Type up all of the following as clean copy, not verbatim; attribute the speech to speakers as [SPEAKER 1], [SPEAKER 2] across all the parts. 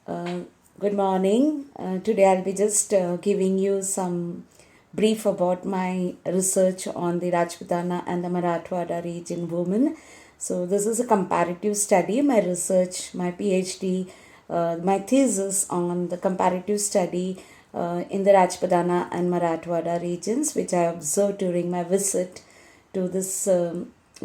[SPEAKER 1] Uh, Good morning. Today I'll be just giving you some brief about my research on the Rajputana and the Marathwada region women. So this is a comparative study. My research, my PhD, my thesis on the comparative study in the Rajputana and Marathwada regions, which I observed during my visit to this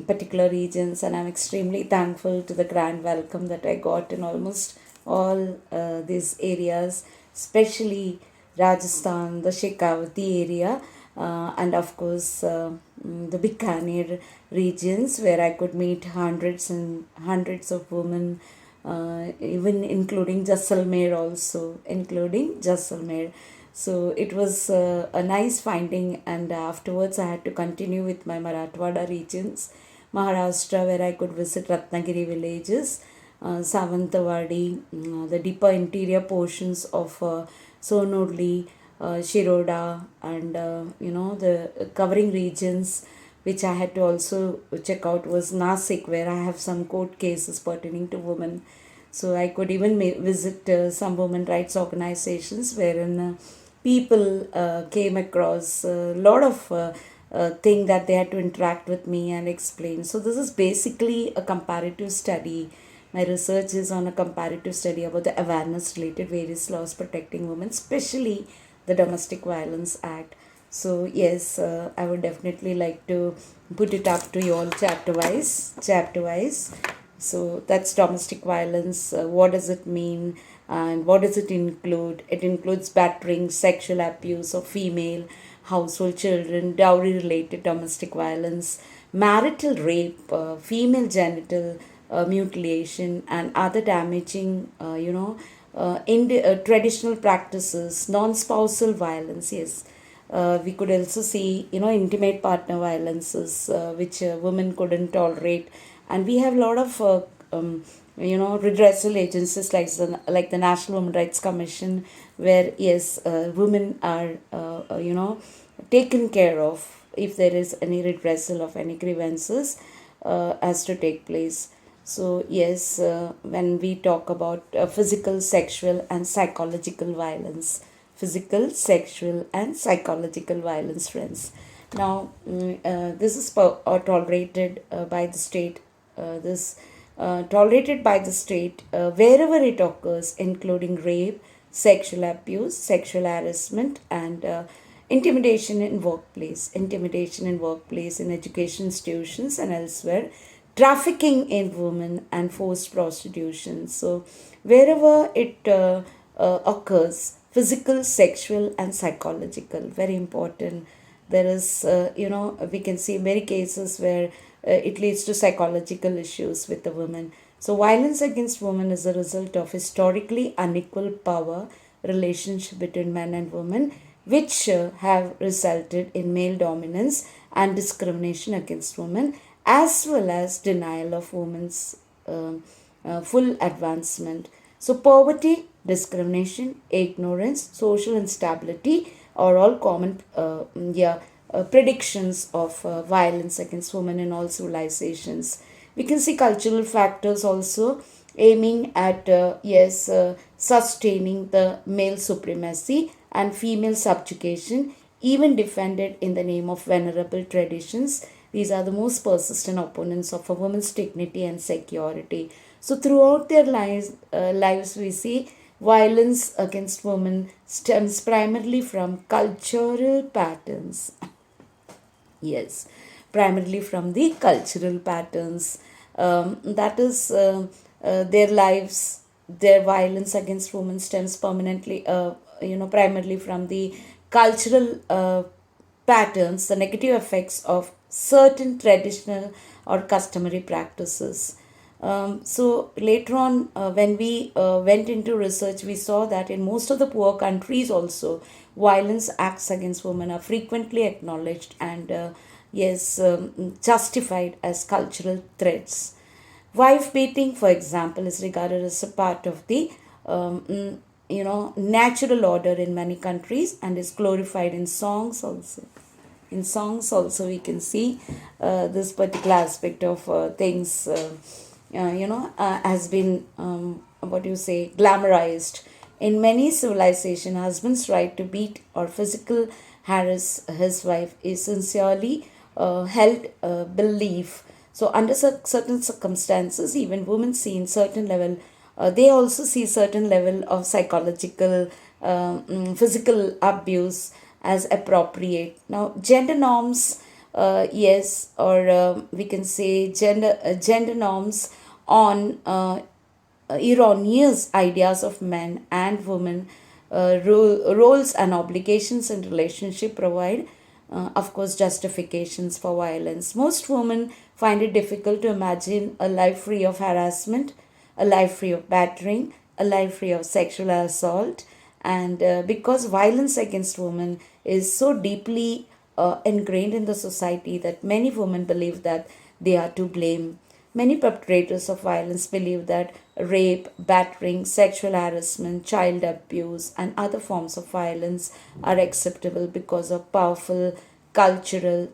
[SPEAKER 1] particular regions, and I'm extremely thankful to the grand welcome that I got in almost all these areas, especially Rajasthan, the Shekhawati area, and of course the Bikaner regions where I could meet hundreds and hundreds of women, even including Jaisalmer also, including Jaisalmer. So it was a nice finding, and afterwards I had to continue with my Marathwada regions, Maharashtra, where I could visit Ratnagiri villages, Savantawadi, the deeper interior portions of Sonurli, Shiroda, and the covering regions which I had to also check out was Nasik, where I have some court cases pertaining to women. So I could even visit some women rights organizations wherein people came across a lot of thing that they had to interact with me and explain. So this is basically a comparative study. My research is on a comparative study about the awareness related various laws protecting women, especially the Domestic Violence Act. So yes, I would definitely like to put it up to you all chapter wise. Chapter wise. So that's domestic violence. What does it mean? And what does it include? It includes battering, sexual abuse of female, household children, dowry related domestic violence, marital rape, female genital mutilation, and other damaging, traditional practices, non spousal violence. Yes. We could also see, intimate partner violences, which women couldn't tolerate, and we have a lot of redressal agencies like the National Women Rights Commission, where yes, women are taken care of if there is any redressal of any grievances has to take place. So yes, when we talk about physical, sexual, and psychological violence, physical, sexual, and psychological violence, friends. Now, this is tolerated by the state. This tolerated by the state wherever it occurs, including rape, sexual abuse, sexual harassment, and intimidation in workplace, in education institutions, and elsewhere, trafficking in women, and forced prostitution. So, wherever it occurs, physical, sexual, and psychological, very important. There is, we can see many cases where it leads to psychological issues with the women. So, violence against women is a result of historically unequal power relationship between men and women, which have resulted in male dominance and discrimination against women, as well as denial of women's full advancement. So, poverty, discrimination, ignorance, social instability are all common predictions of violence against women in all civilizations. We can see cultural factors also aiming at sustaining the male supremacy and female subjugation, even defended in the name of venerable traditions. These are the most persistent opponents of a woman's dignity and security. So throughout their lives we see violence against women stems primarily from cultural patterns. Yes, primarily from the cultural patterns. That is, their lives, their violence against women stems primarily from the cultural patterns, the negative effects of certain traditional or customary practices. So later on, when we went into research, we saw that in most of the poor countries also, violence acts against women are frequently acknowledged and justified as cultural threats. Wife beating, for example, is regarded as a part of the natural order in many countries and is glorified in songs also. In songs also we can see this particular aspect of things has been what you say, glamorized. In many civilizations, husband's right to beat or physical harass his wife is sincerely held belief. So under certain circumstances, even women see in certain level, they also see certain level of psychological, physical abuse as appropriate. Now, gender norms, yes, or we can say gender norms on erroneous ideas of men and women, roles and obligations in relationship provide, of course, justifications for violence. Most women find it difficult to imagine a life free of harassment, a life free of battering, a life free of sexual assault. And because violence against women is so deeply ingrained in the society that many women believe that they are to blame. Many perpetrators of violence believe that rape, battering, sexual harassment, child abuse, and other forms of violence are acceptable because of powerful cultural,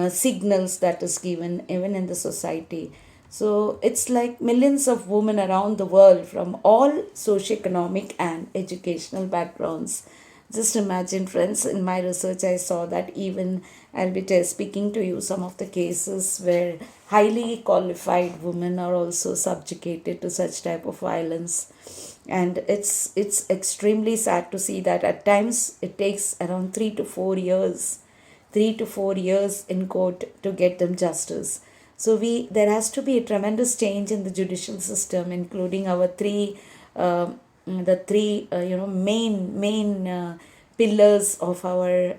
[SPEAKER 1] signals that is given even in the society. So it's like millions of women around the world from all socioeconomic and educational backgrounds. Just imagine, friends, in my research, I saw that even I'll be speaking to you some of the cases where highly qualified women are also subjugated to such type of violence. And it's extremely sad to see that at times it takes around 3 to 4 years in court to get them justice. So we there has to be a tremendous change in the judicial system, including our the three main pillars of our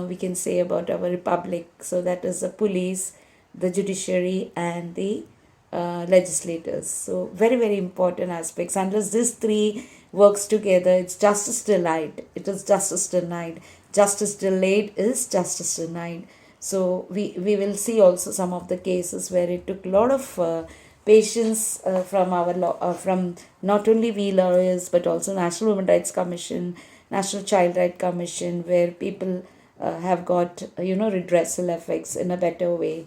[SPEAKER 1] we can say about our republic. So that is the police, the judiciary, and the legislators. So very important aspects. Unless these three works together, it's justice denied. It is justice denied. Justice delayed is justice denied. So we will see also some of the cases where it took a lot of patience from our law, from not only we lawyers but also National Women Rights Commission, National Child Rights Commission, where people have got redressal effects in a better way,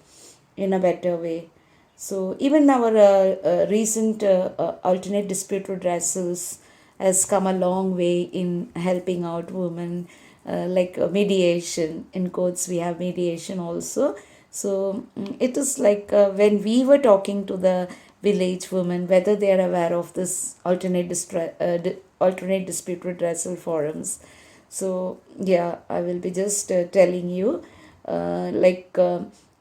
[SPEAKER 1] in a better way. So even our recent alternate dispute redressals has come a long way in helping out women, like mediation. In courts we have mediation also. So it is like when we were talking to the village women, whether they are aware of this alternate dispute redressal forums. So yeah, I will be just telling you, like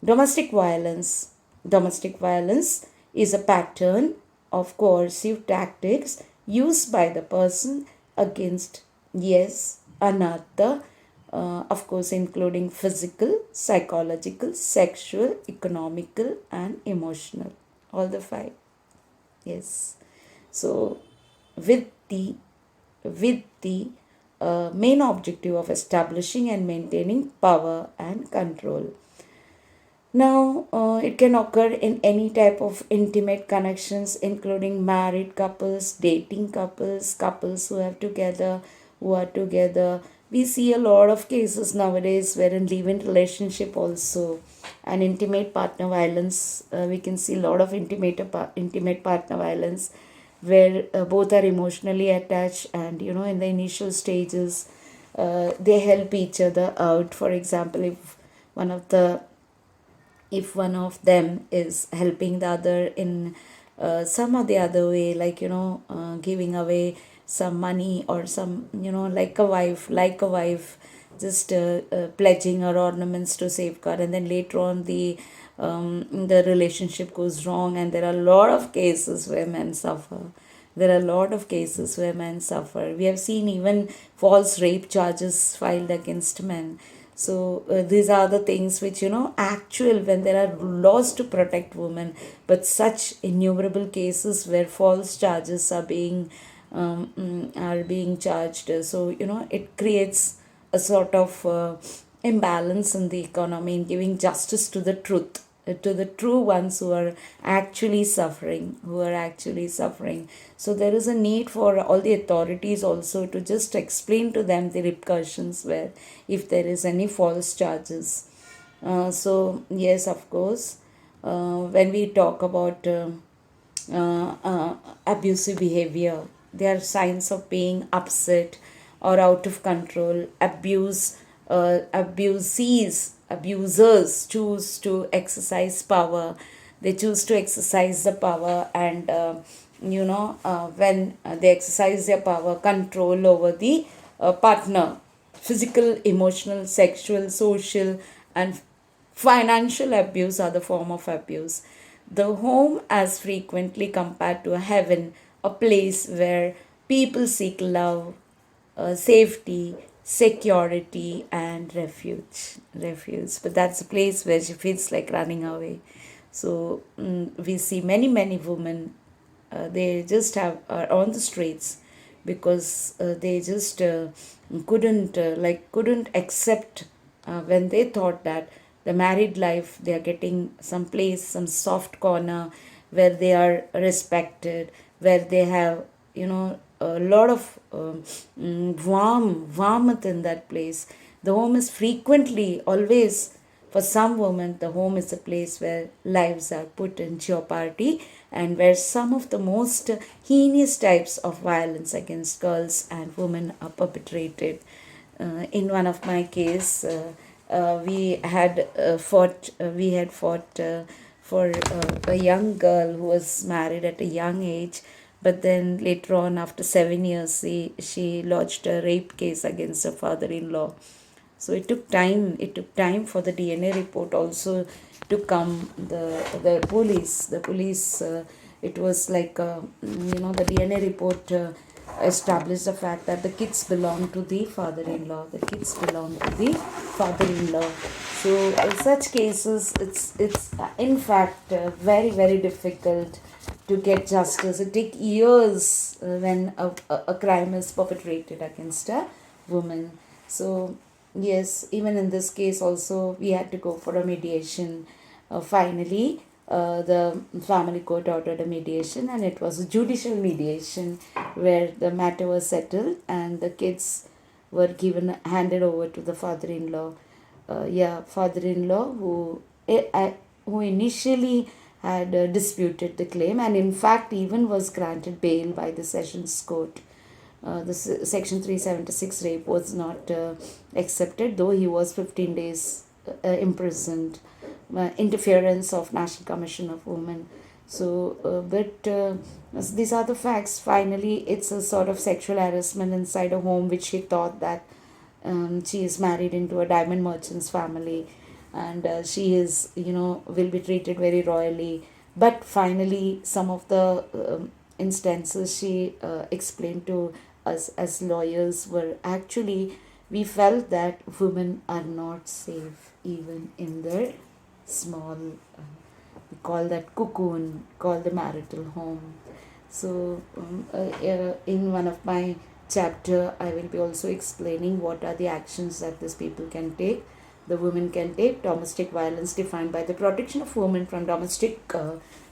[SPEAKER 1] domestic violence. Domestic violence is a pattern of coercive tactics used by the person against, yes, another, of course, including physical, psychological, sexual, economical, and emotional. All the five. Yes. So, with the main objective of establishing and maintaining power and control. Now, it can occur in any type of intimate connections, including married couples, dating couples, couples who are together. We see a lot of cases nowadays where in live-in relationship also, and intimate partner violence. We can see a lot of intimate partner violence, where both are emotionally attached, and in the initial stages, they help each other out. For example, one of the if one of them is helping the other in some or the other way, like giving away some money or some, like a wife just pledging her ornaments to safeguard, and then later on the relationship goes wrong, and there are a lot of cases where men suffer. There are a lot of cases where men suffer. We have seen even false rape charges filed against men. So these are the things which, actual, when there are laws to protect women, but such innumerable cases where false charges are being charged. So it creates a sort of imbalance in the economy in giving justice to the truth, to the true ones who are actually suffering. So there is a need for all the authorities also to just explain to them the repercussions where if there is any false charges. So yes, of course, when we talk about abusive behavior. They are signs of being upset or out of control. Abusers choose to exercise power. They choose to exercise the power, and when they exercise their power, control over the partner, physical, emotional, sexual, social, and financial abuse are the form of abuse. The home as frequently compared to a heaven, a place where people seek love, safety, security, and refuge. But that's a place where she feels like running away. So we see many women, they just have are on the streets because they just couldn't accept, when they thought that the married life, they are getting some place, some soft corner where they are respected, where they have a lot of warmth in that place. The home is frequently, always, for some women, the home is a place where lives are put in jeopardy, and where some of the most heinous types of violence against girls and women are perpetrated. In one of my case, we had fought for a young girl who was married at a young age, but then later on, after 7 years, she lodged a rape case against her father-in-law. So it took time. It took time for the DNA report also to come. The police. It was like the DNA report established the fact that the kids belong to the father-in-law. The kids belong to the father-in-law. So in such cases, it's in fact very difficult to get justice. It takes years when a crime is perpetrated against a woman. So yes, even in this case also we had to go for a mediation. Finally, the family court ordered a mediation, and it was a judicial mediation where the matter was settled and the kids were handed over to the father-in-law. Father-in-law who initially had disputed the claim, and in fact even was granted bail by the sessions court. The section 376 rape was not accepted, though he was 15 days imprisoned. Interference of National Commission of Women. So these are the facts. Finally, it's a sort of sexual harassment inside a home, which she thought that she is married into a diamond merchant's family, and she is will be treated very royally. But finally, some of the instances she explained to us as lawyers were actually, we felt that women are not safe even in their small, we call that cocoon, called the marital home. So in one of my chapter, I will be also explaining what are the actions that these people can take, the women can take. Domestic violence, defined by the Protection of Women from Domestic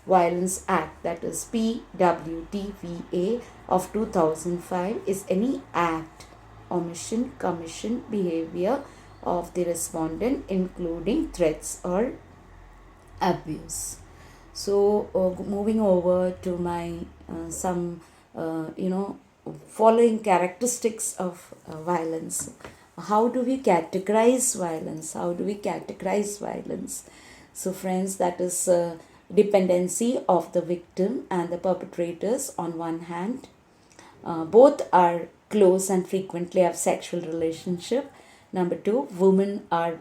[SPEAKER 1] Violence Act, that is PWTVA of 2005, is any act, omission, commission, behavior of the respondent, including threats or abuse. So moving over to my some following characteristics of violence. How do we categorize violence? So friends, that is dependency of the victim and the perpetrators on one hand. Both are close and frequently have sexual relationship. Number two, women are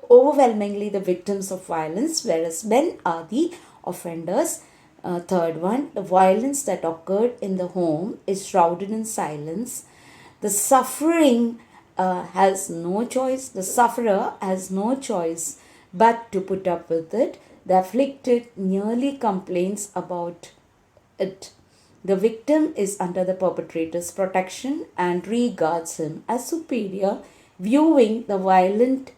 [SPEAKER 1] overwhelmingly the victims of violence, whereas men are the offenders. Third one, the violence that occurred in the home is shrouded in silence. The suffering has no choice. The sufferer has no choice but to put up with it. The afflicted merely complains about it. The victim is under the perpetrator's protection and regards him as superior, viewing the violent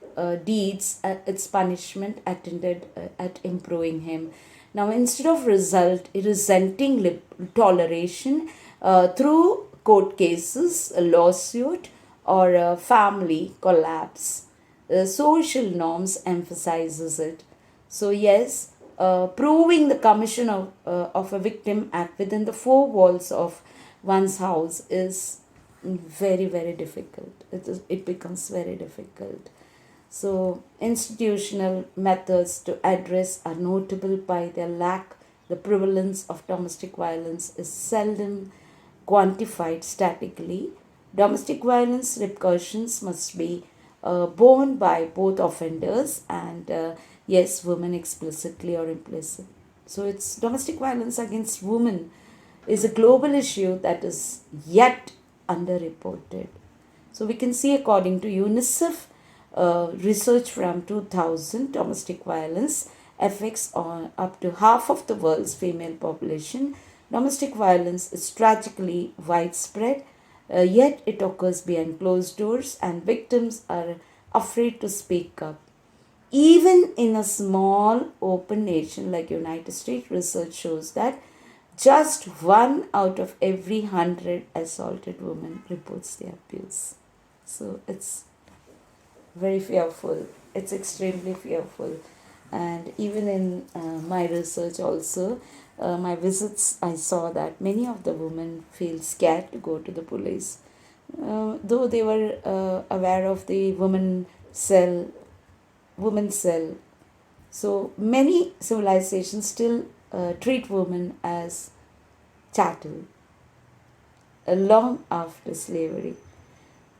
[SPEAKER 1] deeds as its punishment attended at improving him. Now, instead of resenting toleration through court cases, a lawsuit, or a family collapse, social norms emphasizes it. So yes, proving the commission of a victim act within the four walls of one's house is very, very difficult. It becomes very difficult. So, institutional methods to address are notable by their lack. The prevalence of domestic violence is seldom quantified statically. Domestic violence repercussions must be borne by both offenders and, yes, women explicitly or implicit. So, it's domestic violence against women is a global issue that is yet underreported. So, we can see, according to UNICEF, research from 2000, domestic violence affects on up to half of the world's female population. Domestic violence is tragically widespread, yet it occurs behind closed doors, and victims are afraid to speak up. Even in a small open nation like United States, research shows that just 1 out of every 100 assaulted women reports the abuse. So it's very fearful. It's extremely fearful. And even in my research also, my visits, I saw that many of the women feel scared to go to the police. Though they were aware of the women's cell. So many civilizations still treat women as chattel long after slavery.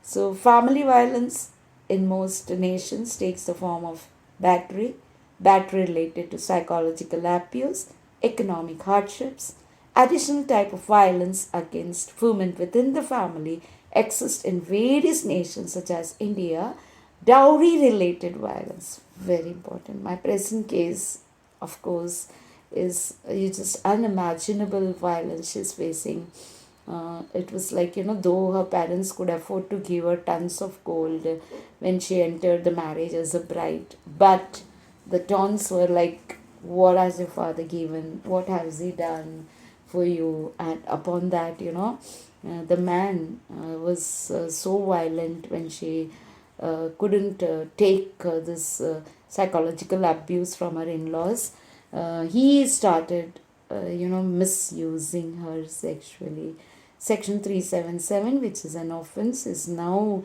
[SPEAKER 1] So family violence in most nations takes the form of battery, battery related to psychological abuse, economic hardships. Additional type of violence against women within the family exists in various nations such as India. Dowry related violence, very important. My present case, of course, is just unimaginable violence she's facing. It was like, though her parents could afford to give her tons of gold when she entered the marriage as a bride, but the taunts were like, what has your father given? What has he done for you? And upon that, the man was so violent when she couldn't take this psychological abuse from her in-laws. He started, misusing her sexually. Section 377, which is an offense, is now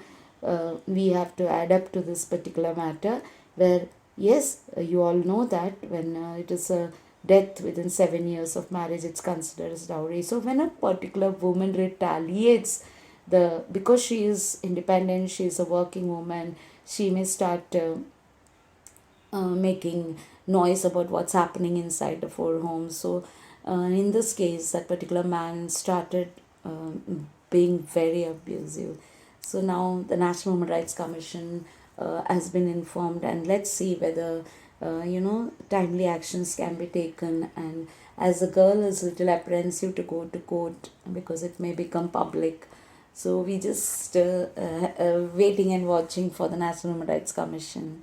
[SPEAKER 1] we have to add up to this particular matter where, yes, you all know that when it is a death within 7 years of marriage, it's considered as dowry. So when a particular woman retaliates, because she is independent, she is a working woman, she may start making noise about what's happening inside the four homes. So in this case, that particular man started being very abusive. So now the National Human Rights Commission has been informed, and let's see whether timely actions can be taken. And as the girl is a little apprehensive to go to court because it may become public, so we just waiting and watching for the National Human Rights Commission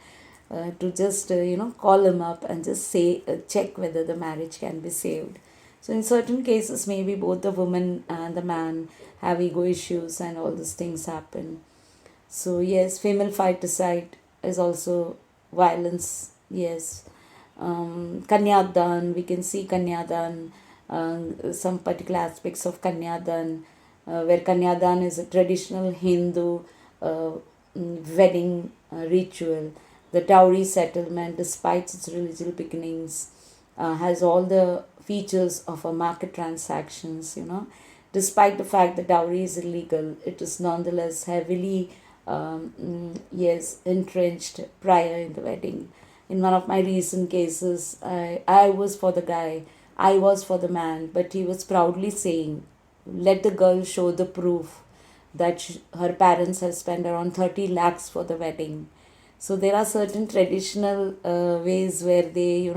[SPEAKER 1] to just call him up and just say check whether the marriage can be saved. So in certain cases, maybe both the woman and the man have ego issues and all these things happen. So yes, female fighticide is also violence. Yes, Kanyadan, we can see Kanyadan, some particular aspects of Kanyadan, where Kanyadan is a traditional Hindu wedding ritual. The dowry settlement, despite its religious beginnings, has all the features of a market transactions. Despite the fact that dowry is illegal, it is nonetheless heavily entrenched prior in the wedding. In one of my recent cases, I was for the guy, I was for the man, but he was proudly saying, let the girl show the proof that her parents have spent around 30 lakhs for the wedding. So there are certain traditional ways where they,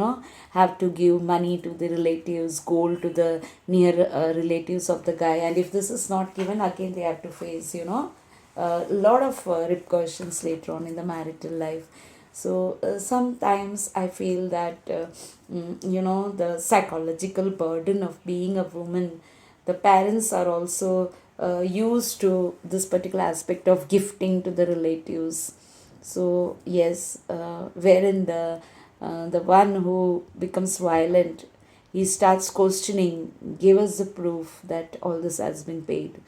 [SPEAKER 1] have to give money to the relatives, gold to the near relatives of the guy. And if this is not given, again they have to face, a lot of repercussions later on in the marital life. So sometimes I feel that, the psychological burden of being a woman, the parents are also used to this particular aspect of gifting to the relatives. So yes, wherein the the one who becomes violent, he starts questioning, give us the proof that all this has been paid.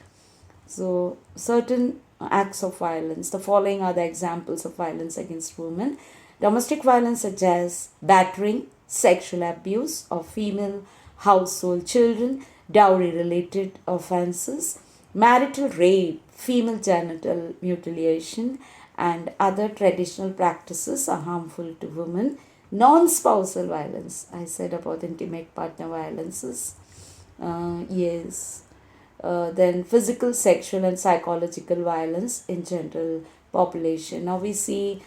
[SPEAKER 1] So, certain acts of violence. The following are the examples of violence against women. Domestic violence, such as battering, sexual abuse of female household children, dowry related offences, marital rape, female genital mutilation, and other traditional practices are harmful to women. Non spousal violence, I said about intimate partner violences. Yes, then physical, sexual, and psychological violence in general population. Now we see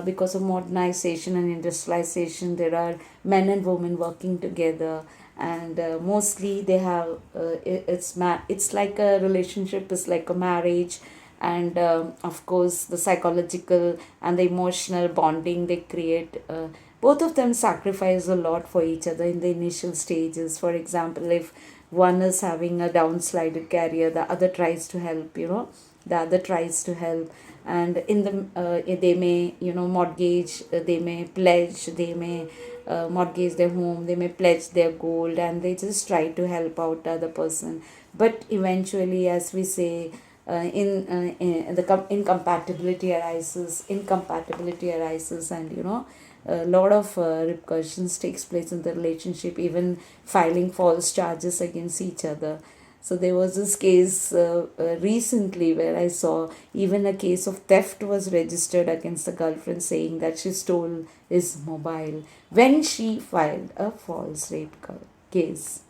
[SPEAKER 1] because of modernization and industrialization, there are men and women working together, and mostly they have it's like a relationship is like a marriage, and of course the psychological and the emotional bonding they create. Both of them sacrifice a lot for each other in the initial stages. For example, if one is having a downslided career, the other tries to help, the other tries to help. And in the they may mortgage, they may pledge, they may mortgage their home, they may pledge their gold, and they just try to help out the other person. But eventually, as we say, in the incompatibility arises, and a lot of repercussions takes place in the relationship, even filing false charges against each other. So there was this case recently where I saw even a case of theft was registered against the girlfriend, saying that she stole his mobile when she filed a false case.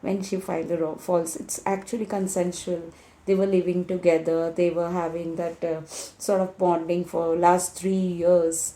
[SPEAKER 1] When she filed a false, it's actually consensual. They were living together, they were having that sort of bonding for last 3 years,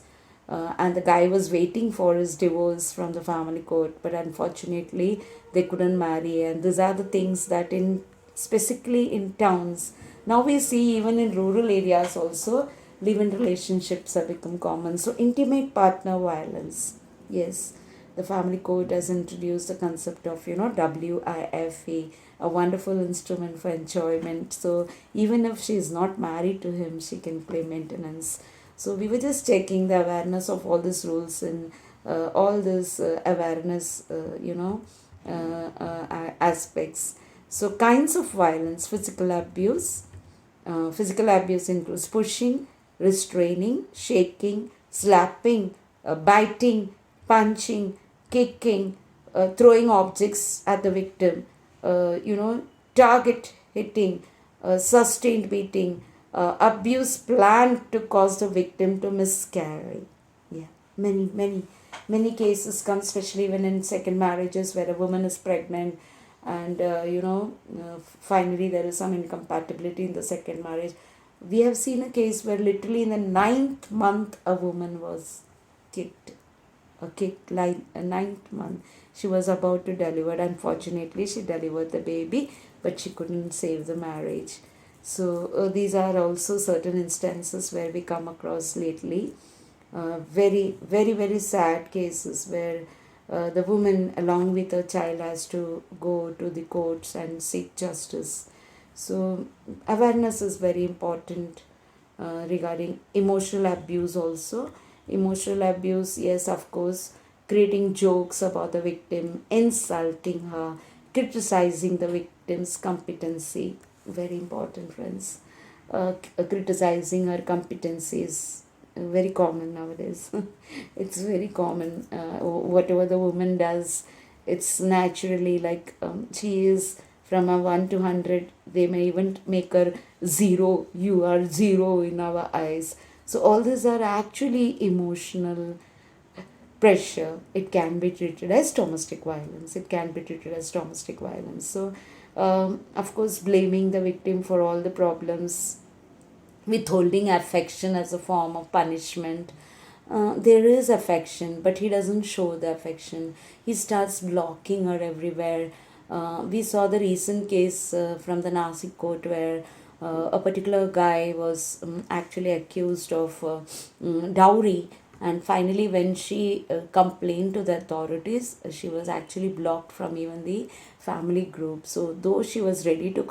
[SPEAKER 1] and the guy was waiting for his divorce from the family court, but unfortunately they couldn't marry. And these are the things that in specifically in towns, now we see even in rural areas also, live-in relationships have become common. So intimate partner violence, yes, the family court has introduced the concept of WIFE, a wonderful instrument for enjoyment. So even if she is not married to him, she can play maintenance. So we were just checking the awareness of all these rules and all this awareness, aspects. So kinds of violence: physical abuse. Physical abuse includes pushing, restraining, shaking, slapping, biting, punching, kicking, throwing objects at the victim, target hitting, sustained beating, abuse planned to cause the victim to miscarry. Yeah, many cases come, especially when in second marriages where a woman is pregnant, and finally there is some incompatibility in the second marriage. We have seen a case where literally in the ninth month a woman was kicked, like a ninth month. She was about to deliver. Unfortunately, she delivered the baby, but she couldn't save the marriage. So these are also certain instances where we come across lately. Very, very, very sad cases where the woman along with her child has to go to the courts and seek justice. So awareness is very important regarding emotional abuse also. Emotional abuse, yes, of course, creating jokes about the victim, insulting her, criticizing the victim's competency. Very important, friends. Criticizing her competency is very common nowadays. It's very common. Whatever the woman does, it's naturally like she is from a 1 to 100. They may even make her zero. You are zero in our eyes. So all these are actually emotional pressure. It can be treated as domestic violence. So of course, blaming the victim for all the problems, withholding affection as a form of punishment. There is affection, but he doesn't show the affection. He starts blocking her everywhere. We saw the recent case from the Nasik court where a particular guy was actually accused of dowry, And finally, when she complained to the authorities, she was actually blocked from even the family group. So though she was ready to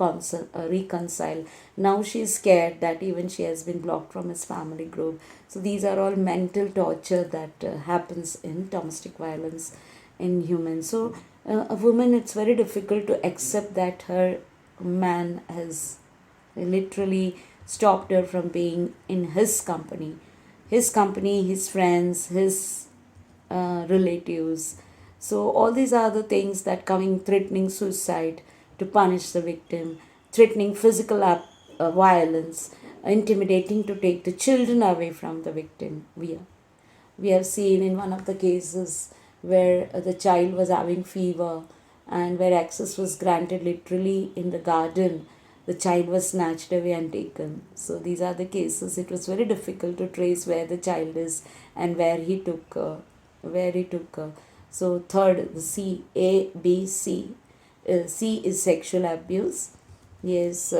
[SPEAKER 1] reconcile, now she is scared that even she has been blocked from his family group. So these are all mental torture that happens in domestic violence in humans. So a woman, it's very difficult to accept that her man has literally stopped her from being in his company, his friends, his relatives. So all these are the things that coming, threatening suicide to punish the victim, threatening physical violence, intimidating to take the children away from the victim. We have seen in one of the cases where the child was having fever, and where access was granted literally in the garden, the child was snatched away and taken. So these are the cases. It was very difficult to trace where the child is and where he took her. So third, the C, A, B, C. C is sexual abuse. Yes,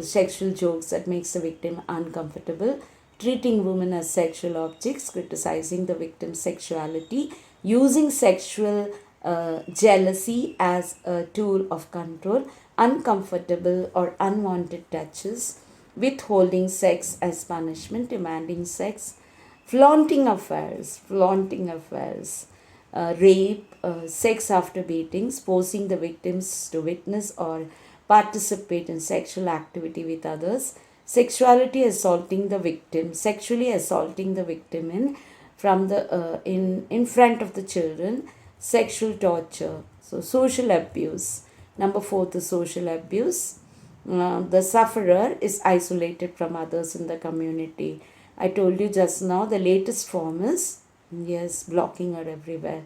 [SPEAKER 1] sexual jokes that makes the victim uncomfortable, treating women as sexual objects, criticizing the victim's sexuality, using sexual jealousy as a tool of control, uncomfortable or unwanted touches, withholding sex as punishment, demanding sex, flaunting affairs, rape, sex after beatings, forcing the victims to witness or participate in sexual activity with others, sexually assaulting the victim in front of the children, sexual torture. So social abuse. Number four, the social abuse. The sufferer is isolated from others in the community. I told you just now the latest form is, yes, blocking her everywhere.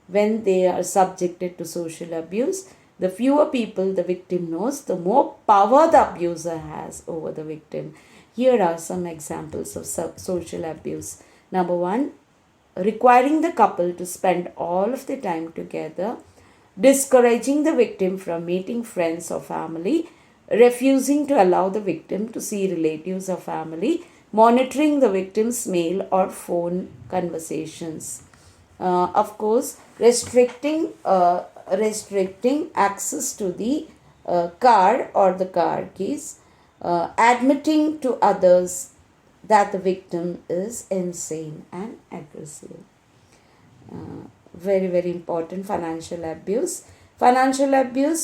[SPEAKER 1] When they are subjected to social abuse, the fewer people the victim knows, the more power the abuser has over the victim. Here are some examples of social abuse. Number one, requiring the couple to spend all of the time together, discouraging the victim from meeting friends or family, refusing to allow the victim to see relatives or family, monitoring the victim's mail or phone conversations. Of course, restricting access to the car or the car keys, admitting to others that the victim is insane and aggressive. Very, very important. Financial abuse,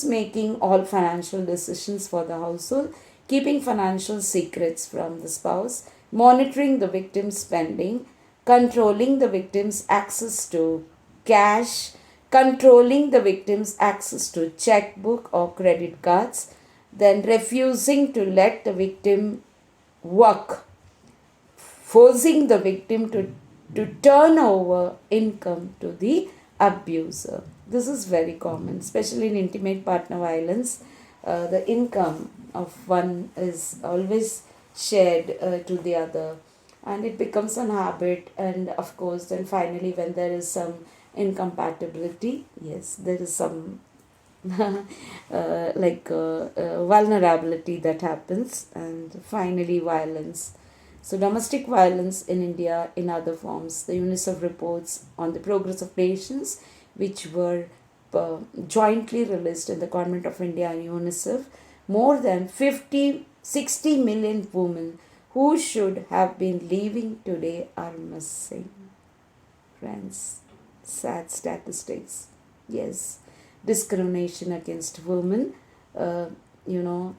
[SPEAKER 1] making all financial decisions for the household, keeping financial secrets from the spouse, monitoring the victim's spending, controlling the victim's access to cash, controlling the victim's access to checkbook or credit cards, then refusing to let the victim work, forcing the victim to turn over income to the abuser. This is very common, especially in intimate partner violence. The income of one is always shared to the other, and it becomes an habit. And of course, then finally, when there is some incompatibility, yes, there is some vulnerability that happens, and finally, violence. So, domestic violence in India in other forms. The UNICEF reports on the progress of nations, which were jointly released in the Government of India and UNICEF, more than 60 million women who should have been living today are missing. Friends, sad statistics. Yes, discrimination against women,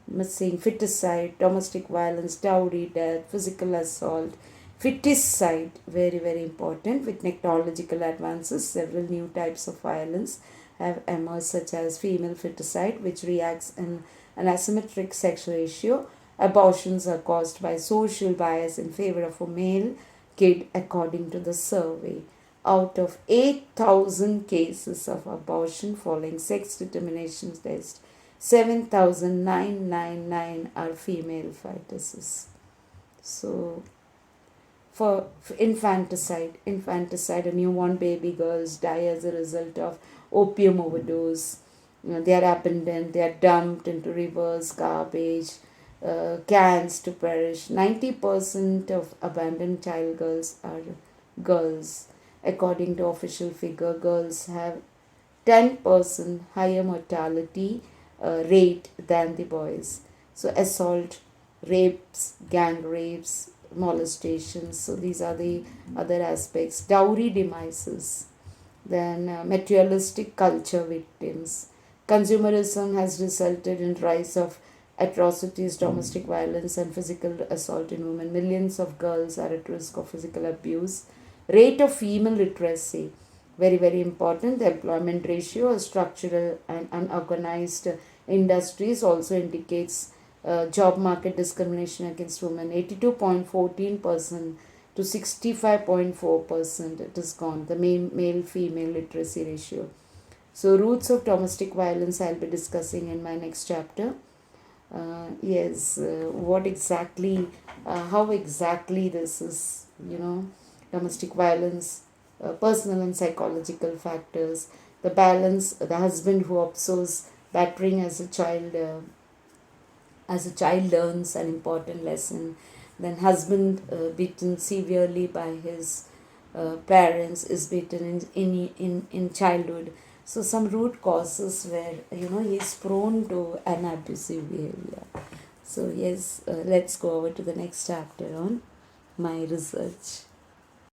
[SPEAKER 1] missing, feticide, domestic violence, dowry, death, physical assault, feticide, very, very important. With technological advances, several new types of violence have emerged, such as female feticide, which reacts in an asymmetric sexual ratio. Abortions are caused by social bias in favor of a male kid, according to the survey. Out of 8,000 cases of abortion following sex determination test, 7,999 are female fetuses. So, for infanticide, a newborn baby girls die as a result of opium overdose. They are abandoned, they are dumped into rivers, garbage, cans to perish. 90% of abandoned child girls are girls. According to official figure, girls have 10% higher mortality rate than the boys. So assault, rapes, gang rapes, molestations. So these are the other aspects. Dowry demises, then materialistic culture victims. Consumerism has resulted in rise of atrocities, domestic violence, and physical assault in women. Millions of girls are at risk of physical abuse. Rate of female literacy, very very important. The employment ratio, structural and unorganized industries also indicates job market discrimination against women. 82.14% to 65.4% it is gone, the male female literacy ratio. So roots of domestic violence I'll be discussing in my next chapter. Yes, what exactly, how exactly this is, domestic violence, personal and psychological factors, the balance, the husband who observes battering as a child learns an important lesson. Then husband beaten severely by his parents is beaten in childhood. So some root causes where he is prone to an abusive behavior. So yes, let's go over to the next chapter on my research.